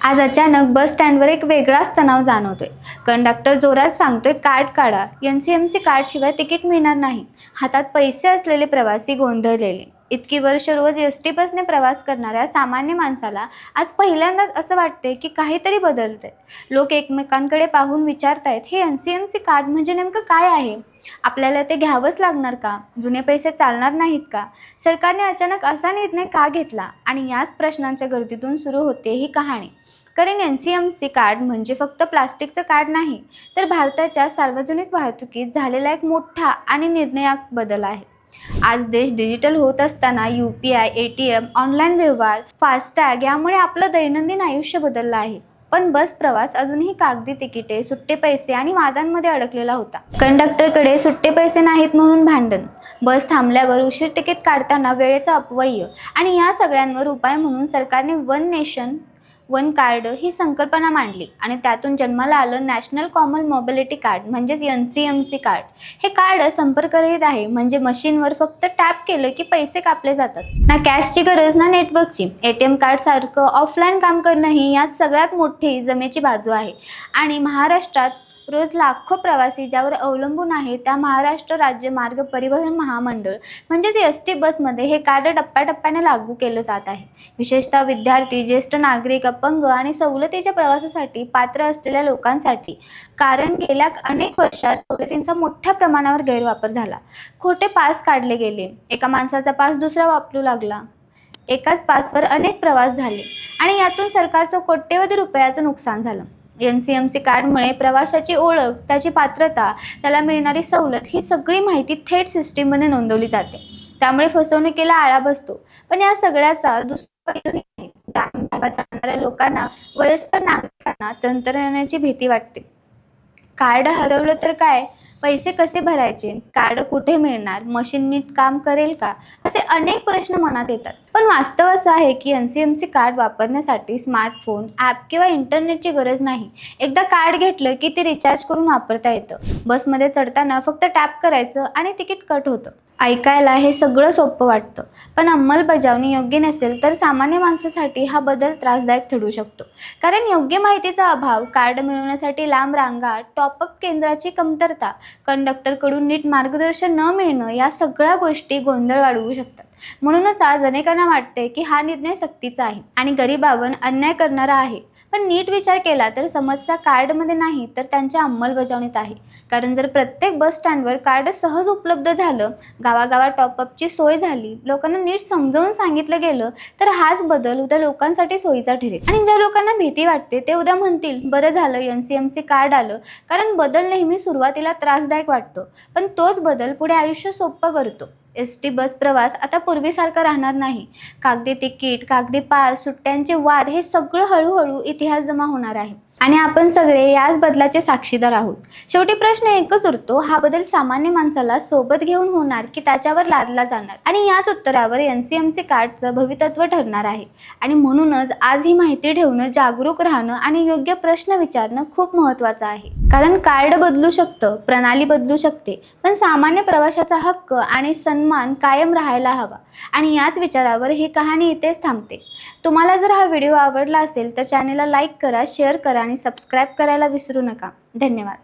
आज अचानक बस स्टँडवर एक वेगळाच तणाव जाणवतोय. कंडक्टर जोरात सांगतोय कार्ड काढा. एनसीएमसी कार्डशिवाय तिकीट मिळणार नाही. हातात पैसे असलेले प्रवासी गोंधळलेले. इतकी वर्ष रोज एसटी बसने प्रवास करणाऱ्या सामान्य माणसाला आज पहिल्यांदाच असं वाटतंय की काहीतरी बदलतंय. लोक एकमेकांकडे पाहून विचारतायत, हे एनसीएमसी कार्ड म्हणजे नेमकं काय आहे? आपल्याला ते घ्यावंच लागणार का? जुने पैसे चालणार नाहीत का? सरकारने अचानक असा निर्णय का घेतला? आणि याच प्रश्नांच्या गर्दीतून सुरू होते ही कहाणी. कारण एनसीएमसी कार्ड म्हणजे फक्त प्लास्टिकचं कार्ड नाही, तर भारताच्या सार्वजनिक वाहतुकीत झालेला एक मोठा आणि निर्णायक बदल आहे. आज देश डिजिटल होत असताना UPI, ATM, ऑनलाईन व्यवहार, फास्टॅग यामुळे आपलं दैनंदिन आयुष्य बदललं आहे. पण बस प्रवास अजूनही कागदी तिकिटे, सुट्टे पैसे आणि वादांमध्ये अडकलेला होता. कंडक्टरकडे सुट्टे पैसे नाहीत म्हणून भांडण, बस थांबल्यावर उशीर तिकीट काढताना वेळेचा अपव्यय आणि या सगळ्यांवर उपाय म्हणून सरकारने वन नेशन वन कार्ड ही संकल्पना मांडली आणि त्यातून जन्माला आलं नॅशनल कॉमन मोबिलिटी कार्ड म्हणजेच एनसीएमसी कार्ड. हे कार्ड संपर्करहित आहे, म्हणजे मशीनवर फक्त टॅप केलं की पैसे कापले जातात. ना कॅशची गरज ना नेटवर्कची. ATM कार्ड सारखं ऑफलाईन काम करणं ही यात सगळ्यात मोठी जमेची बाजू आहे. आणि महाराष्ट्रात रोज लाखो प्रवासी ज्यावर अवलंबून आहे त्या महाराष्ट्र राज्य मार्ग परिवहन महामंडळ म्हणजेच एसटी बसमध्ये हे कार्ड टप्प्याटप्प्याने लागू केलं जात आहे. विशेषतः विद्यार्थी, ज्येष्ठ नागरिक, अपंग आणि सवलतीच्या प्रवासासाठी पात्र असलेल्या लोकांसाठी. कारण गेल्या अनेक वर्षात सवलतींचा मोठ्या प्रमाणावर गैरवापर झाला. खोटे पास काढले गेले, एका माणसाचा पास दुसरा वापरू लागला, एकाच पासवर अनेक प्रवास झाले आणि यातून सरकारचं कोट्यवधी रुपयाचं नुकसान झालं. एनसीएमसी कार्डमुळे प्रवाशाची ओळख, त्याची पात्रता, त्याला मिळणारी सवलत ही सगळी माहिती थेट सिस्टीममध्ये नोंदवली जाते. त्यामुळे फसवणुकीला आळा बसतो. पण या सगळ्याचा दुसरा पैलूही आहे. ग्रामीण भागात राहणाऱ्या लोकांना, वयस्कर नागरिकांना तंत्रज्ञानाची भीती वाटते. कार्ड हरवलं तर काय? पैसे कसे भरायचे? कार्ड कुठे मिळणार? मशीन नीट काम करेल का? असे अनेक प्रश्न मनात येतात. पण वास्तव असं आहे की एनसीएमसी कार्ड वापरण्यासाठी स्मार्टफोन, ॲप किंवा इंटरनेटची गरज नाही. एकदा कार्ड घेतलं की ते रिचार्ज करून वापरता येतं. बसमध्ये चढताना फक्त टॅप करायचं आणि तिकीट कट होतं. ऐकायला हे सगळं सोपं वाटतं, पण अंमलबजावणी योग्य नसेल तर सामान्य माणसासाठी हा बदल त्रासदायक ठरू शकतो. कारण योग्य माहितीचा अभाव, कार्ड मिळवण्यासाठी लांब रांगा, टॉपअप केंद्राची कमतरता, कंडक्टरकडून नीट मार्गदर्शन न मिळणं या सगळ्या गोष्टी गोंधळ वाढवू शकतात. म्हणूनच आज अनेकांना वाटते की हा निर्णय सक्तीचा आहे आणि गरिबांवर अन्याय करणारा आहे. पण नीट विचार केला तर समस्या कार्डमध्ये नाही तर त्यांच्या अंमलबजावणीत आहे. कारण जर प्रत्येक बस स्टँडवर कार्ड सहज उपलब्ध झालं, गावागावात टॉपअपची सोय झाली, लोकांना नीट समजावून सांगितलं गेलं तर हाच बदल उद्या लोकांसाठी सोयीचा ठरेल. आणि ज्या लोकांना भीती वाटते ते उद्या म्हणतील, बरं झालं एनसीएमसी कार्ड आलं. कारण बदल नेहमी सुरुवातीला त्रासदायक वाटतो, पण तोच बदल पुढे आयुष्य सोपं करतो. एसटी बस प्रवास आता पूर्वीसारखा राहणार नाही. कागदी तिकीट, कागदी पास, सुट्ट्यांचे वाद हे सगळं हळूहळू इतिहास जमा होणार आहे आणि आपण सगळे याच बदलाचे साक्षीदार आहोत. शेवटी प्रश्न एकच उरतो, हा बदल सामान्य माणसाला सोबत घेऊन होणार की त्याच्यावर लादला जाणार? आणि याच उत्तरावर एनसीएमसी कार्डचं भवितत्व ठरणार आहे. आणि म्हणूनच आज ही माहिती ठेवणं, जागरूक राहणं आणि योग्य प्रश्न विचारणं खूप महत्त्वाचं आहे. कारण कार्ड बदलू शकतं, प्रणाली बदलू शकते, पण सामान्य प्रवाशाचा हक्क आणि सन्मान कायम राहायला हवा. आणि याच विचारावर ही कहाणी इथेच थांबते. तुम्हाला जर हा व्हिडिओ आवडला असेल तर चॅनेलला लाईक करा, शेअर करा आणि सबस्क्राईब करायला विसरू नका. धन्यवाद.